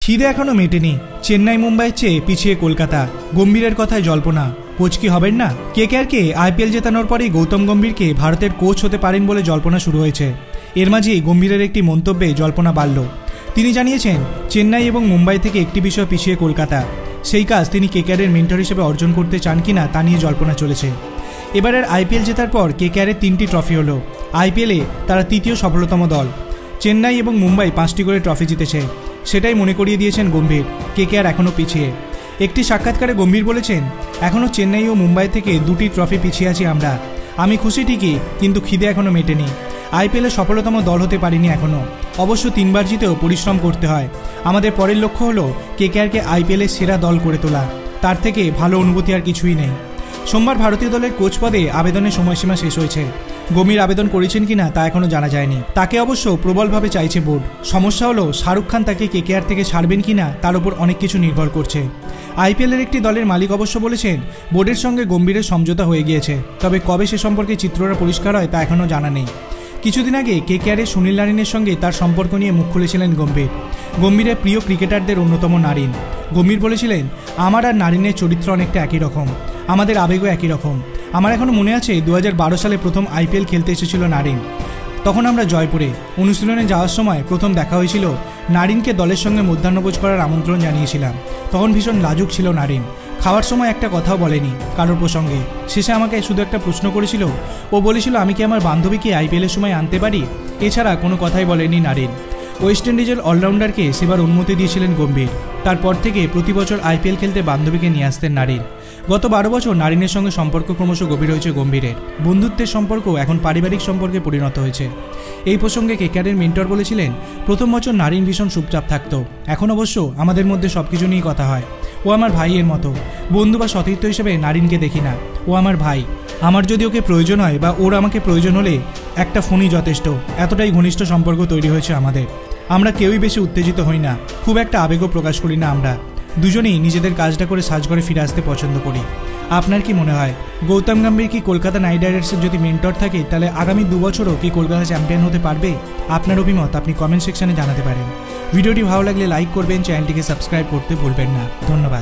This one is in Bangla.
খিদে এখনো মেটেনি। চেন্নাই মুম্বাইয়ের চেয়ে পিছিয়ে কলকাতা। গম্ভীরের কথায় জল্পনা, কোচ কি হবেন না? কেকেআরকে আইপিএল জেতানোর পরেই গৌতম গম্ভীরকে ভারতের কোচ হতে পারেন বলে জল্পনা শুরু হয়েছে। এর মাঝেই গম্ভীরের একটি মন্তব্যে জল্পনা বাড়ল। তিনি জানিয়েছেন, চেন্নাই এবং মুম্বাই থেকে একটি বিষয় পিছিয়ে কলকাতা। সেই কাজ তিনি কেকেআরের মেন্টর হিসেবে অর্জন করতে চান কিনা তা নিয়ে জল্পনা চলেছে। এবারের আইপিএল জেতার পর কেকেআরের 3টি ট্রফি হলো। আইপিএলে তারা তৃতীয় সফলতম দল। চেন্নাই এবং মুম্বাই 5টি করে ট্রফি জিতেছে। সেটাই মনে করিয়ে দিয়েছেন গম্ভীর। কেকেআর এখনও পিছিয়ে। একটি সাক্ষাৎকারে গম্ভীর বলেছেন, এখনও চেন্নাই ও মুম্বাই থেকে 2টি ট্রফি পিছিয়ে আছি আমরা। আমি খুশি ঠিকই, কিন্তু খিদে এখনও মেটেনি। আইপিএলে সফলতম দল হতে পারিনি এখনও। অবশ্য 3বার জিতেও পরিশ্রম করতে হয়। আমাদের পরের লক্ষ্য হলো কেকেআরকে আইপিএলের সেরা দল করে তোলা। তার থেকে ভালো অনুভূতি আর কিছুই নেই। সোমবার ভারতীয় দলের কোচ পদে আবেদনের সময়সীমা শেষ হয়েছে। গম্ভীর আবেদন করেছেন কিনা তা এখনও জানা যায়নি। তাকে অবশ্য প্রবলভাবে চাইছে বোর্ড। সমস্যা হলো শাহরুখ খান তাকে কেকেআর থেকে ছাড়বেন কিনা তার উপর অনেক কিছু নির্ভর করছে। আইপিএলের একটি দলের মালিক অবশ্য বলেছেন, বোর্ডের সঙ্গে গম্ভীরের সমঝোতা হয়ে গিয়েছে, তবে কবে সে সম্পর্কে চিত্রটা পরিষ্কার হয় তা এখনও জানা নেই। কিছুদিন আগে কেকেআরের সুনীল নারিনের সঙ্গে তার সম্পর্ক নিয়ে মুখ খুলেছিলেন গম্ভীর। গম্ভীরের প্রিয় ক্রিকেটারদের অন্যতম নারিন। গম্ভীর বলেছিলেন, আমার আর নারিনের চরিত্র অনেকটা একই রকম, আমাদের আবেগও একই রকম। আমার এখনও মনে আছে 2012 সালে প্রথম আইপিএল খেলতে এসেছিল নারিন। তখন আমরা জয়পুরে অনুশীলনে যাওয়ার সময় প্রথম দেখা হয়েছিল। নারিনকে দলের সঙ্গে মধ্যাহ্নভোজ করার আমন্ত্রণ জানিয়েছিলাম। তখন ভীষণ লাজুক ছিল নারিন। খাওয়ার সময় একটা কথাও বলেনি কারোর প্রসঙ্গে। শেষে আমাকে শুধু একটা প্রশ্ন করেছিল। ও বলেছিল, আমি কি আমার বান্ধবীকে আইপিএলের সময় আনতে পারি? এছাড়া কোনো কথাই বলেনি নারিন। ওয়েস্ট ইন্ডিজের অলরাউন্ডারকে সেবার অনুমতি দিয়েছিলেন গম্ভীর। তারপর থেকে প্রতি বছর আইপিএল খেলতে বান্ধবীকে নিয়ে আসতেন নারিন। গত 12 বছর নারিনের সঙ্গে সম্পর্ক ক্রমশ গভীর হয়েছে গম্ভীরের। বন্ধুত্বের সম্পর্ক এখন পারিবারিক সম্পর্কে পরিণত হয়েছে। এই প্রসঙ্গে কেকেআরের মেন্টর বলেছিলেন, প্রথম বছর নারিন ভীষণ চুপচাপ থাকতো। এখন অবশ্য আমাদের মধ্যে সবকিছু নিয়েই কথা হয়। ও আমার ভাইয়ের মতো। বন্ধু বা সতীর্থ হিসেবে নারিনকে দেখি না। ও আমার ভাই। আমার যদি ওকে প্রয়োজন হয় বা ওর আমাকে প্রয়োজন হলে একটা ফোনই যথেষ্ট। এতটাই ঘনিষ্ঠ সম্পর্ক তৈরি হয়েছে আমাদের। আমরা কেউই বেশি উত্তেজিত হই না, খুব একটা আবেগও প্রকাশ করি না। আমরা দুজনেই নিজেদের কাজটা করে সাজঘরে ফিরে আসতে পছন্দ করি। আপনার কি মনে হয়, গৌতম গম্ভীর কি কলকাতা নাইট রাইডার্সের যদি মেন্টর থাকে তাহলে আগামী 2 বছরও কি কলকাতা চ্যাম্পিয়ন হতে পারবে? আপনার অভিমত আপনি কমেন্ট সেকশনে জানাতে পারেন। ভিডিওটি ভালো লাগলে লাইক করবেন, চ্যানেলটিকে সাবস্ক্রাইব করতে ভুলবেন না। ধন্যবাদ।